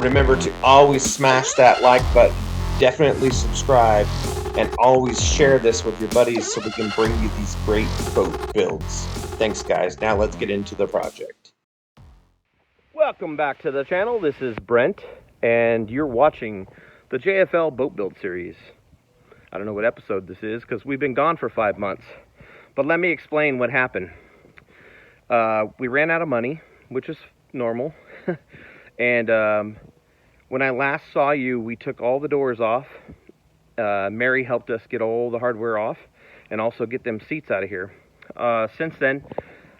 Remember to always smash that like button, definitely subscribe, and always share this with your buddies so we can bring you these great boat builds. Thanks, guys. Now let's get into the project. Welcome back to the channel. This is Brent, and you're watching the JFL boat build series. I don't know what episode this is because we've been gone for 5 months. But let me explain what happened. We ran out of money, which is normal. And when I last saw you, we took all the doors off. Mary helped us get all the hardware off and also get them seats out of here. Since then,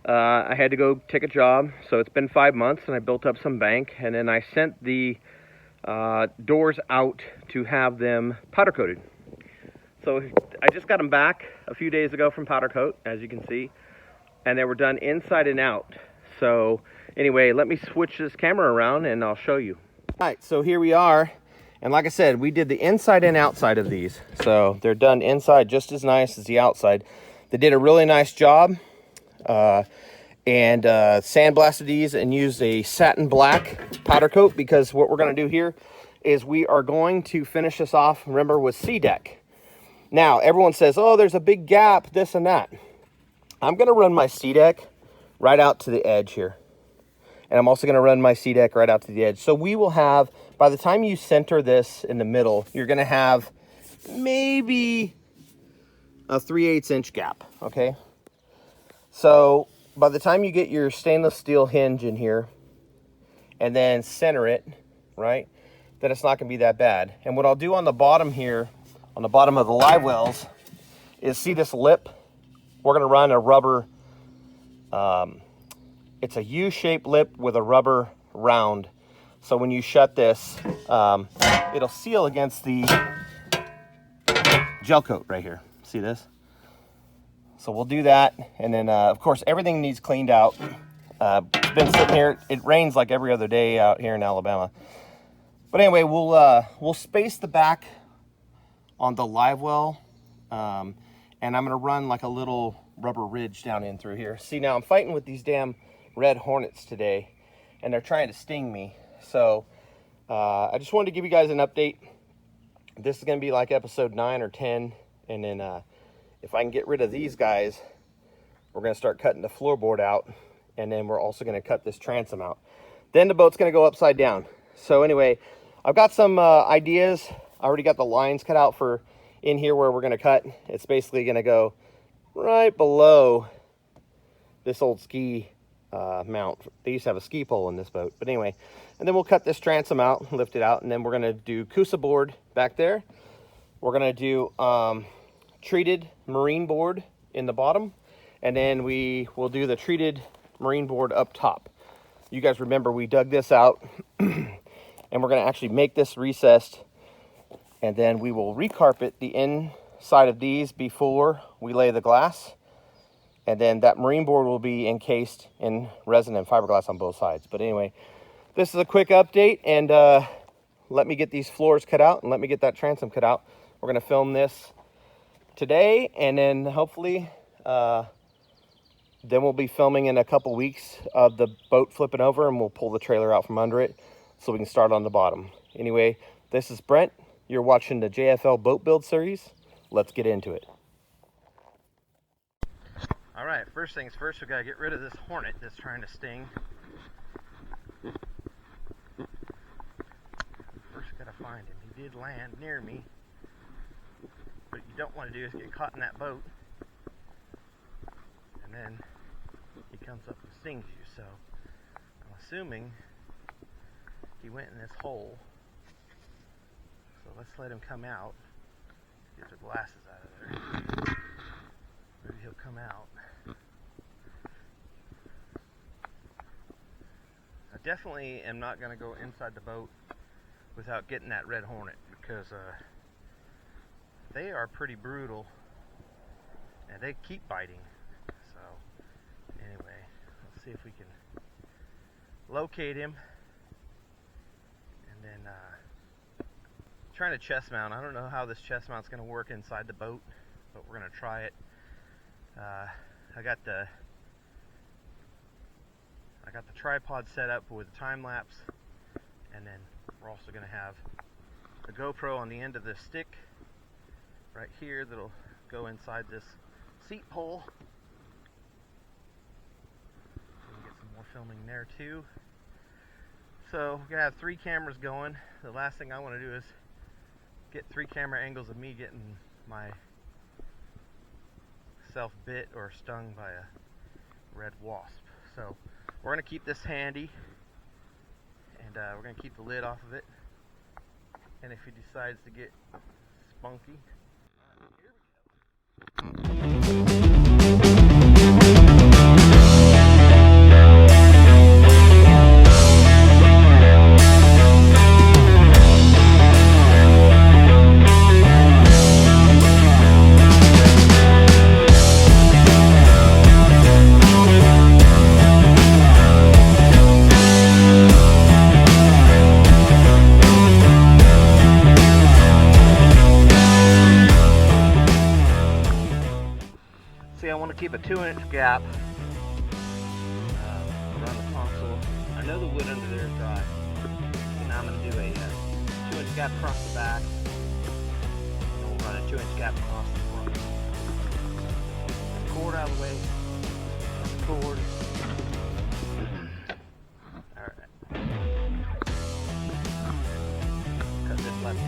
I had to go take a job, so it's been 5 months, and I built up some bank, and then I sent the doors out to have them powder coated. So I just got them back a few days ago from powder coat, as you can see, and they were done inside and out. So anyway, let me switch this camera around and I'll show you. All right, so here we are. And like I said, we did the inside and outside of these. So they're done inside just as nice as the outside. They did a really nice job. Sandblasted these and used a satin black powder coat, because what we're going to do here is we are going to finish this off, remember, with C-deck. Now, everyone says, oh, there's a big gap, this and that. I'm going to run my C-deck right out to the edge here. And I'm also going to run my C-deck right out to the edge. So we will have, by the time you center this in the middle, you're going to have maybe a 3/8 inch gap, okay? So by the time you get your stainless steel hinge in here and then center it, right, then it's not going to be that bad. And what I'll do on the bottom here, on the bottom of the live wells, is see this lip? We're going to run a rubber, it's a U-shaped lip with a rubber round. So when you shut this, it'll seal against the gel coat right here. See this? So we'll do that. And then, of course, everything needs cleaned out. It's been sitting here. It rains like every other day out here in Alabama. But anyway, we'll space the back on the live well. And I'm going to run like a little rubber ridge down in through here. See, now I'm fighting with these damn red hornets today, and they're trying to sting me. So I just wanted to give you guys an update. This is going to be like episode 9 or 10. And then if I can get rid of these guys, we're going to start cutting the floorboard out. And then we're also going to cut this transom out. Then the boat's going to go upside down. So anyway, I've got some ideas. I already got the lines cut out for in here where we're going to cut. It's basically going to go right below this old ski mount. They used to have a ski pole in this boat. But anyway, and then we'll cut this transom out, lift it out, and then we're going to do Coosa board back there. We're going to do treated marine board in the bottom, and then we will do the treated marine board up top. You guys remember we dug this out, and we're going to actually make this recessed, and then we will recarpet the inside of these before we lay the glass. And then that marine board will be encased in resin and fiberglass on both sides. But anyway, this is a quick update, and let me get these floors cut out and let me get that transom cut out. We're going to film this today, and then hopefully then we'll be filming in a couple weeks of the boat flipping over, and we'll pull the trailer out from under it so we can start on the bottom. Anyway, this is Brent. You're watching the JFL boat build series. Let's get into it. All right, first things first, we gotta get rid of this hornet that's trying to sting. First, we gotta find him. He did land near me. What you don't want to do is get caught in that boat, and then he comes up and stings you. So I'm assuming he went in this hole. So let's let him come out. Get the glasses out of there. Maybe he'll come out. I definitely am not going to go inside the boat without getting that red hornet, because they are pretty brutal and they keep biting. So anyway, let's see if we can locate him, and then trying to chest mount. I don't know how this chest mount's going to work inside the boat, but we're going to try it. I got the tripod set up with a time lapse, and then We're also going to have a GoPro on the end of this stick right here that'll go inside this seat hole. We can get some more filming there too. So we're going to have 3 cameras going. The last thing I want to do is get 3 camera angles of me getting myself bit or stung by a red wasp. So we're going to keep this handy, and we're going to keep the lid off of it. And if he decides to get spunky, here we go. See, I want to keep a 2-inch gap around the console. I know the wood under there is dry, so now I'm going to do a 2-inch gap across the back, and we'll run a 2-inch gap across the front. Cord out of the way. Cord. Alright. Cut this left in.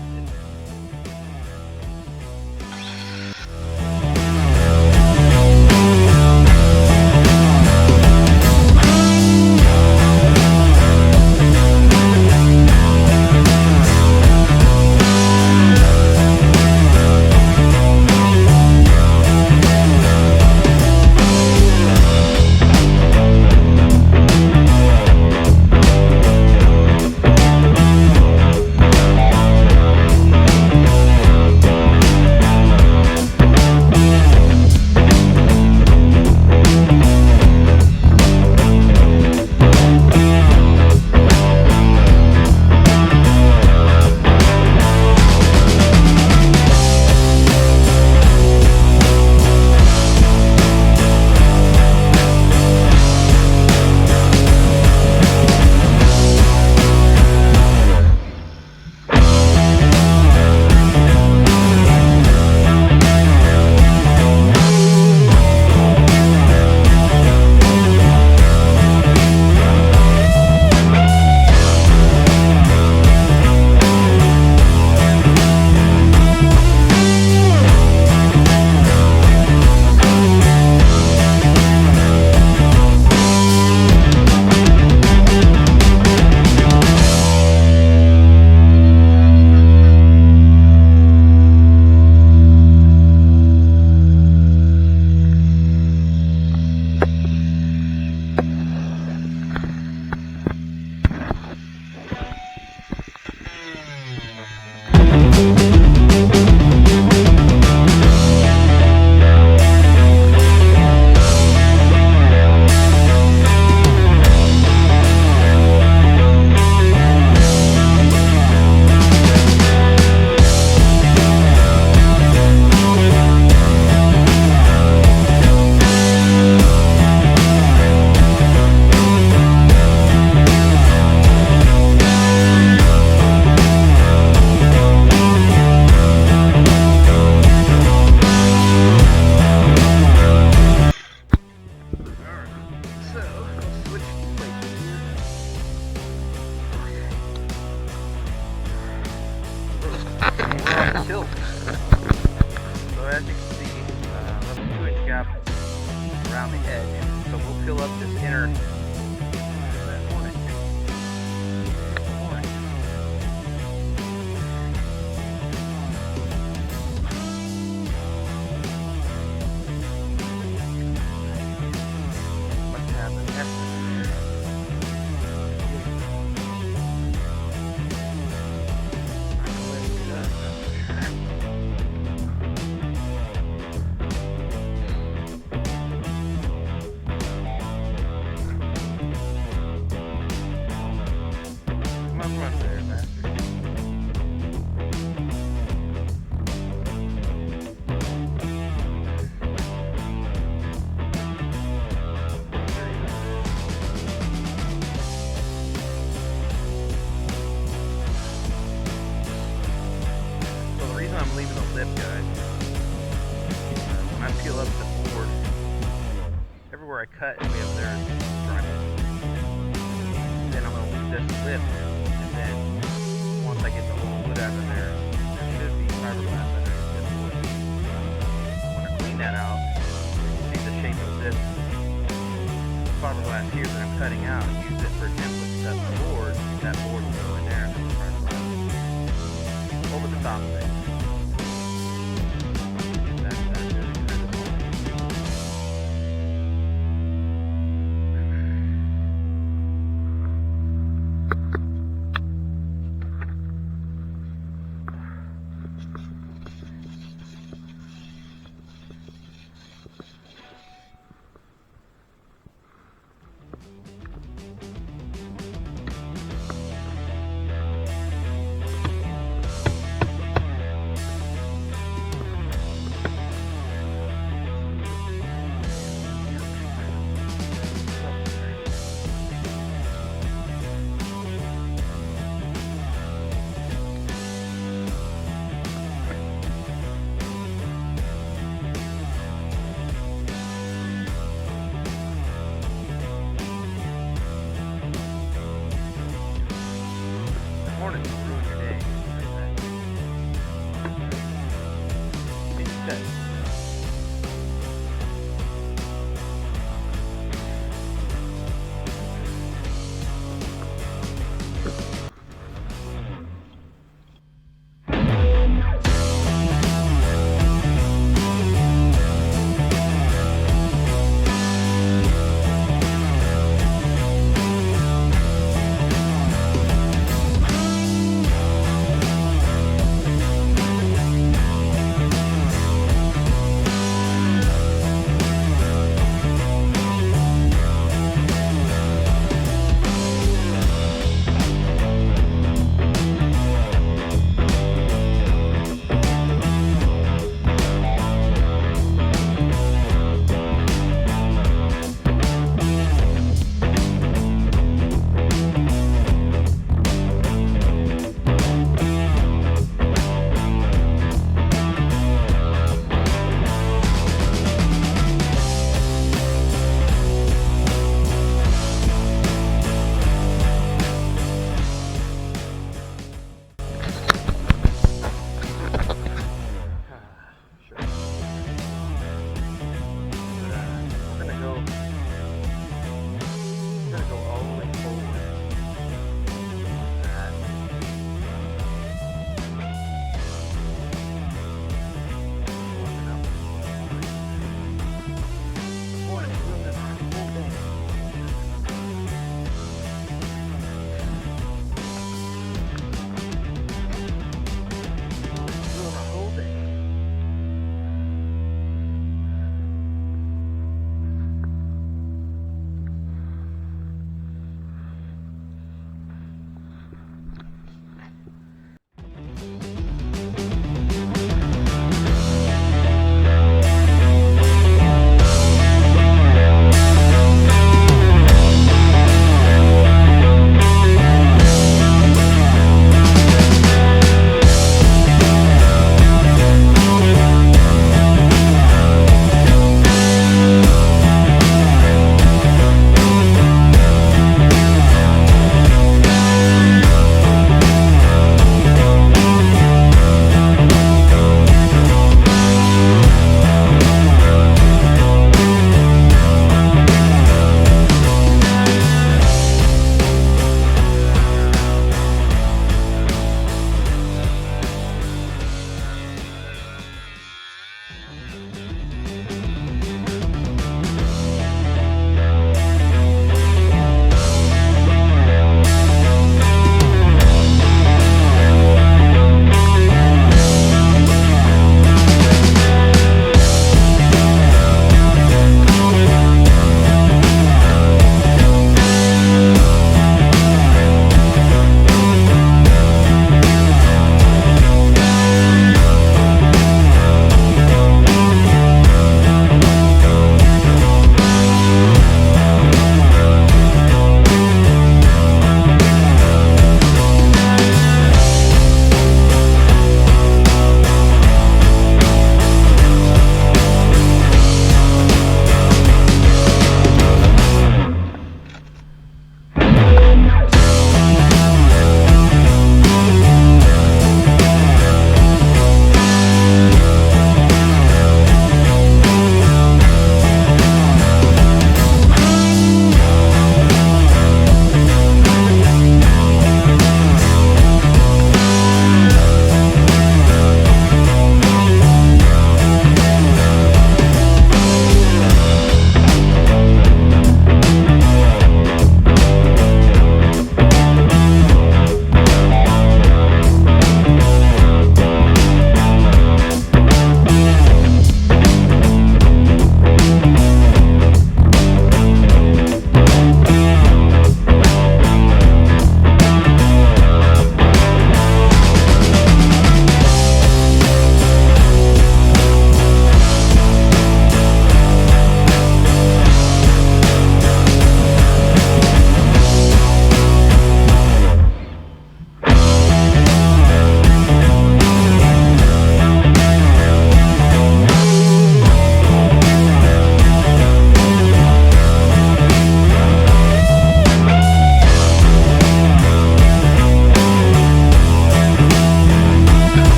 Tilt. So as you can see, a 2-inch gap around the edge. So we'll fill up this inner hornet. Must have the nest. where I cut, and we have there drywall. Then I'm going to leave this lip, and then once I get the whole wood out of there should be fiberglass under this wood. When I clean that out, see the shape of this fiberglass here that I'm cutting out, use it for template to cut the board. That board will go in there and then fiberglass over the top of it.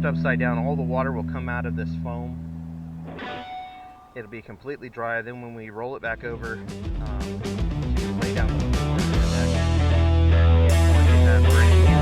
Upside down, all the water will come out of this foam. It'll be completely dry. Then when we roll it back over, to lay down the floor on the deck, it's going to get that brand new.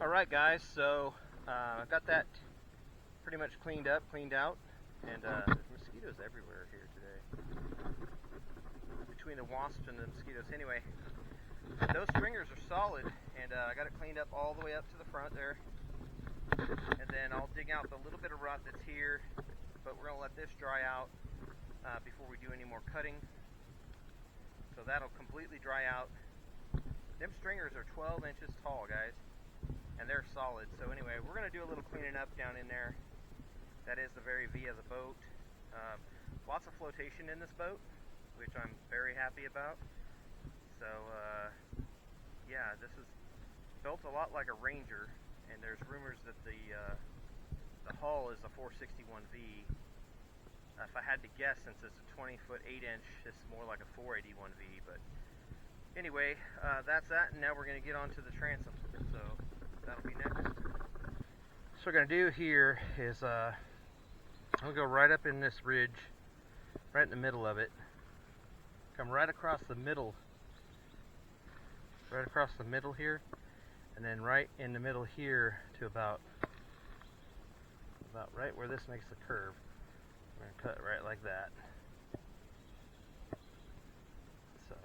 Alright guys, so I've got that pretty much cleaned up, cleaned out, and there's mosquitoes everywhere here today. Between the wasps and the mosquitoes. Anyway, those stringers are solid, and I got it cleaned up all the way up to the front there. And then I'll dig out the little bit of rot that's here, but we're going to let this dry out before we do any more cutting. So that'll completely dry out. Them stringers are 12 inches tall, guys, and they're solid. So anyway, we're going to do a little cleaning up down in there. That is the very V of the boat. Lots of flotation in this boat, which I'm very happy about. So yeah, this is built a lot like a Ranger, and there's rumors that the hull is a 461V. If I had to guess, since it's a 20-foot 8-inch, it's more like a 481V. But anyway, that's that, and now we're going to get on to the transom. So that'll be next. So what we're going to do here is I'm going to go right up in this ridge, right in the middle of it. Come right across the middle, here, and then right in the middle here to about right where this makes the curve. We're going to cut right like that. So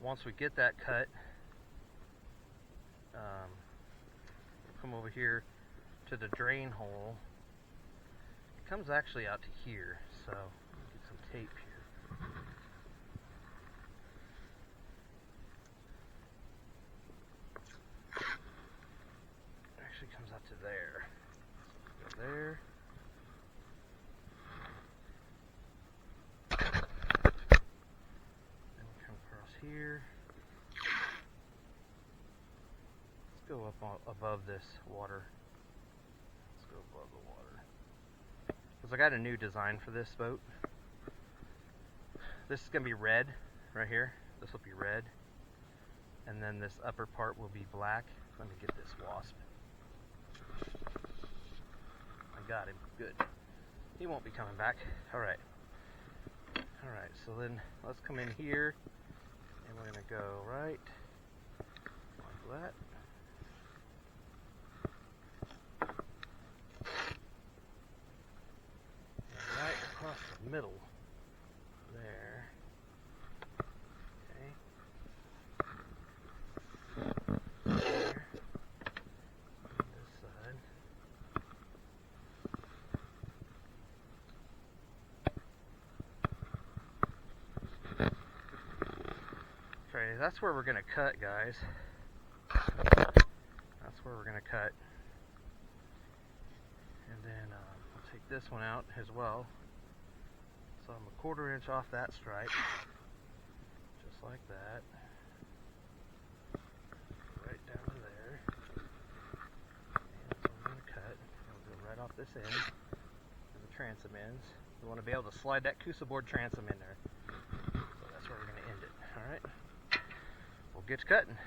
once we get that cut, we'll come over here to the drain hole. It comes actually out to here, so get some tape here. It actually comes out to there. So go there. Then we come across here. Let's go up above this water. Let's go above the water. Because I got a new design for this boat. This is going to be red right here. This will be red. And then this upper part will be black. Let me get this wasp. I got him. Good. He won't be coming back. Alright. Alright, so then let's come in here. And we're going to go right like that. Right across the middle there. Okay. There. On this side. Okay, that's where we're going to cut, guys. That's where we're going to cut. And then I'll take this one out as well. So I'm 1/4 inch off that stripe, just like that, right down to there. And so I'm going to cut. I'll go right off this end where the transom ends. We want to be able to slide that Coosa board transom in there. So that's where we're going to end it. All right, we'll get to cutting.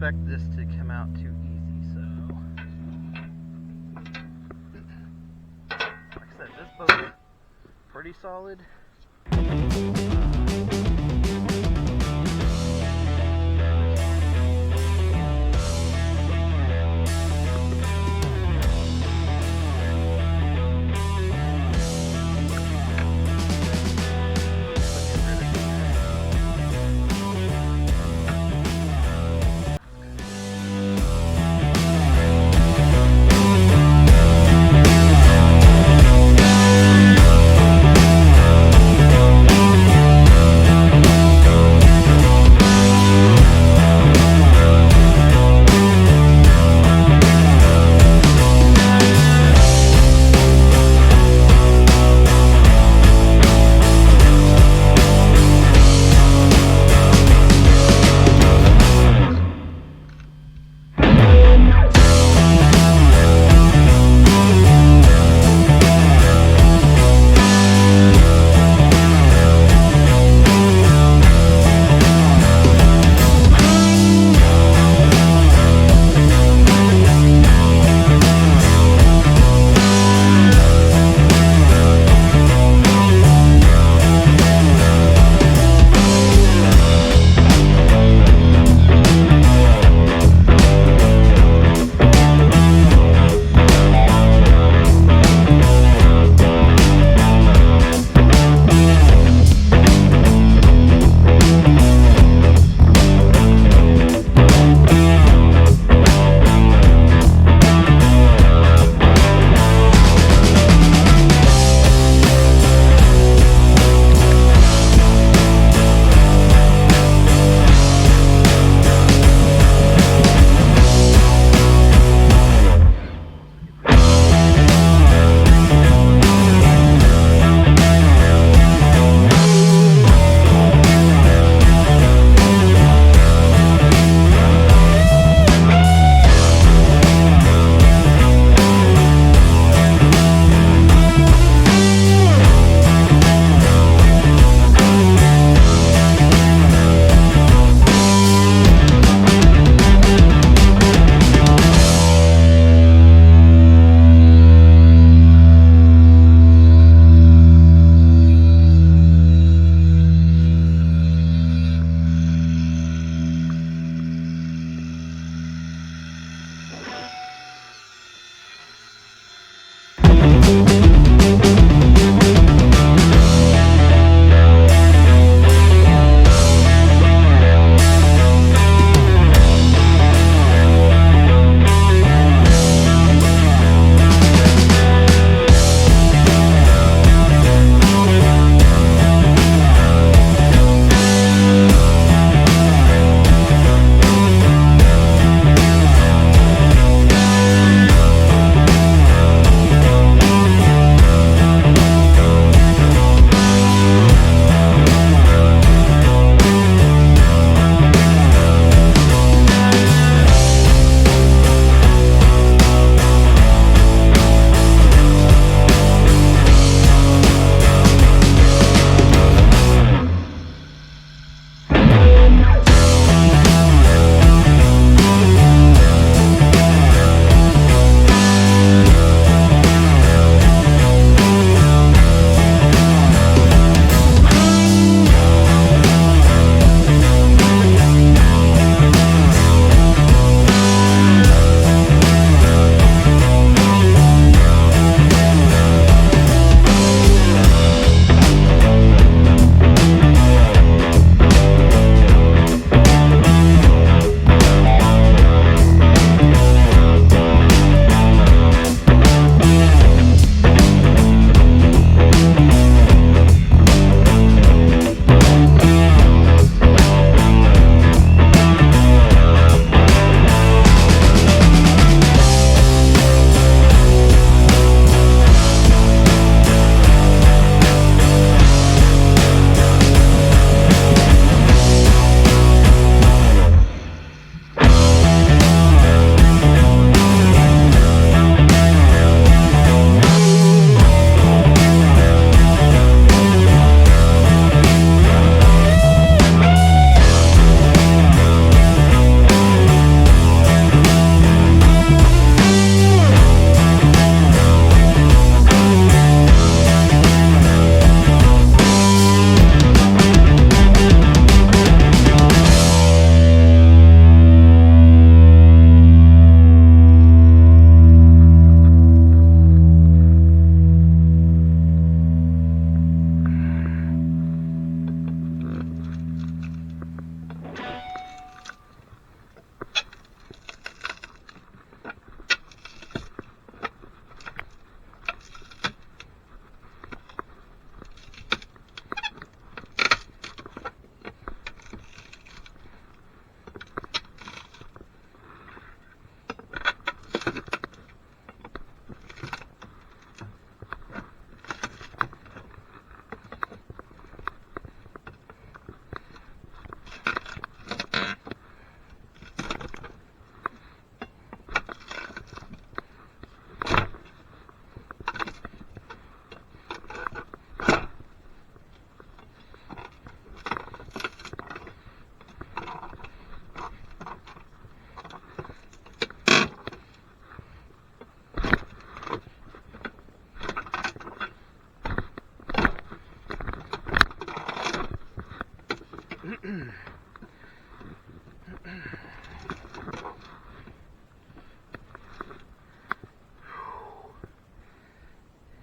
expect this to come out too easy, so like I said, this boat's pretty solid.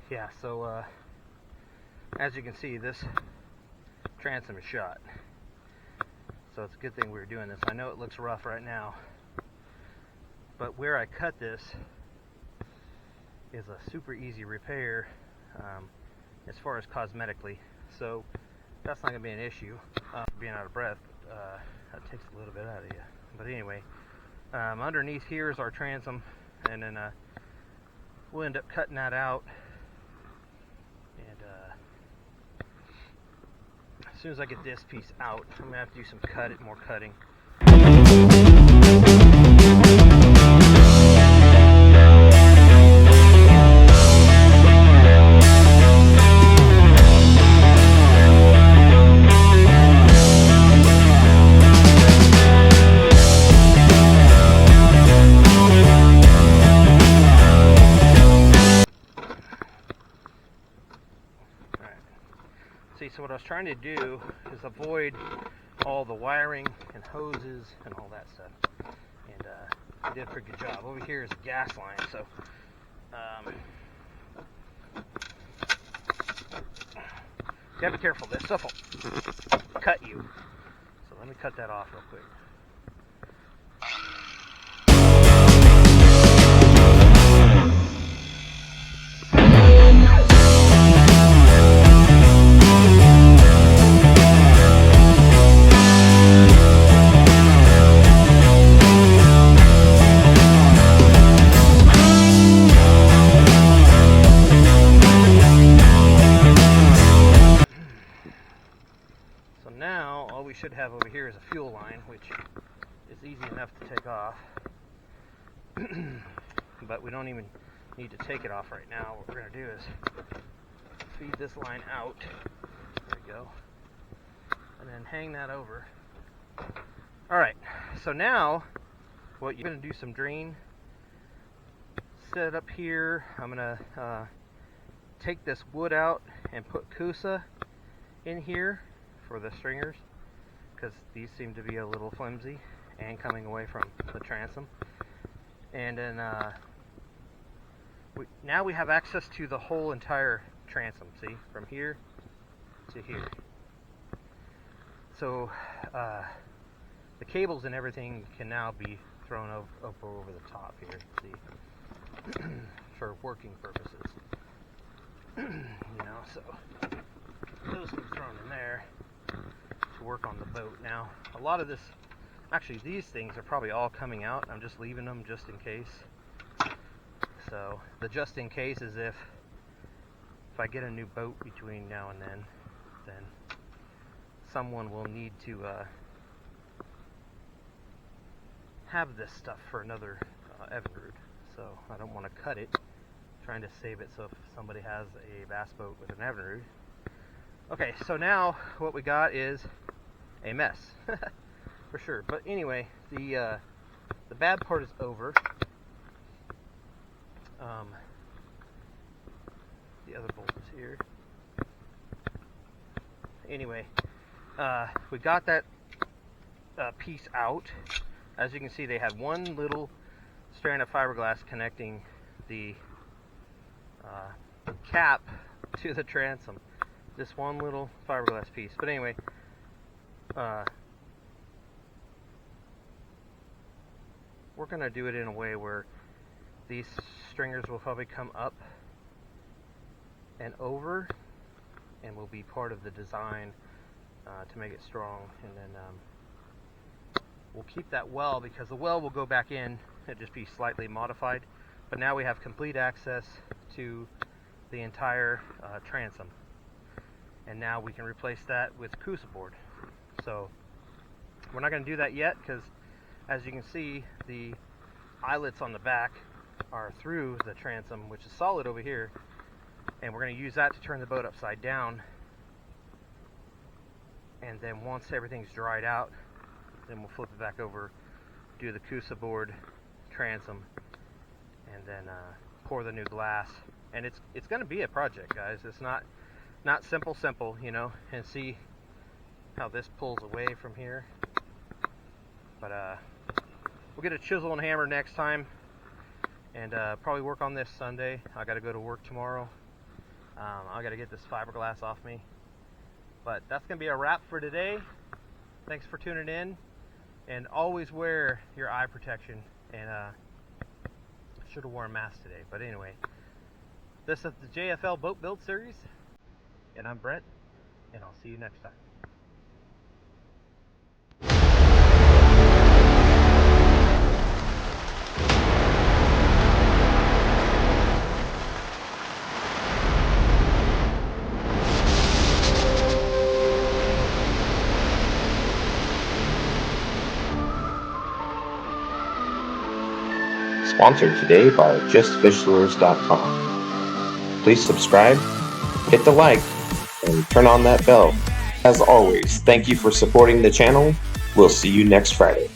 Yeah, so as you can see, this transom is shot. So it's a good thing we were doing this. I know it looks rough right now, but where I cut this is a super easy repair as far as cosmetically. So that's not going to be an issue. Being out of breath, that takes a little bit out of you. But anyway, underneath here is our transom, and then we'll end up cutting that out. And as soon as I get this piece out, I'm going to have to do some more cutting. See, so what I was trying to do is avoid all the wiring and hoses and all that stuff, and I did a pretty good job. Over here is a gas line, so you gotta be careful. This stuff will cut you. So let me cut that off real quick. Now all we should have over here is a fuel line, which is easy enough to take off. But we don't even need to take it off right now. What we're going to do is feed this line out. There we go. And then hang that over. Alright, so now what you're going to do some drain. Set it up here. I'm going to take this wood out and put Kusa in here for the stringers, because these seem to be a little flimsy and coming away from the transom. And then now we have access to the whole entire transom, see, from here to here. So the cables and everything can now be thrown up over the top here, see, for working purposes. You know, so those can be thrown in there to work on the boat. Now, a lot of this, actually these things are probably all coming out. I'm just leaving them just in case. So the just in case is if I get a new boat between now and then someone will need to have this stuff for another Evinrude. So I don't want to cut it, trying to save it so if somebody has a bass boat with an Evinrude. Okay, so now what we got is a mess, for sure. But anyway, the bad part is over. The other bolt is here. Anyway, we got that piece out. As you can see, they had one little strand of fiberglass connecting the cap to the transom. This one little fiberglass piece. But anyway, we're going to do it in a way where these stringers will probably come up and over and will be part of the design to make it strong. And then we'll keep that well, because the well will go back in. It'll just be slightly modified. But now we have complete access to the entire transom. And now we can replace that with Kusa board. So we're not going to do that yet, because as you can see, the eyelets on the back are through the transom, which is solid over here, and we're going to use that to turn the boat upside down. And then once everything's dried out, then we'll flip it back over, do the Kusa board transom, and then pour the new glass. And it's going to be a project, guys. It's not simple, you know. And see, how this pulls away from here. But we'll get a chisel and hammer next time, and probably work on this Sunday. I got to go to work tomorrow. I got to get this fiberglass off me. But that's going to be a wrap for today. Thanks for tuning in, and always wear your eye protection. And I should have worn a mask today, but anyway, this is the JFL Boat Build Series, and I'm Brent, and I'll see you next time. Sponsored today by JustFishLures.com. Please subscribe, hit the like, and turn on that bell. As always, thank you for supporting the channel. We'll see you next Friday.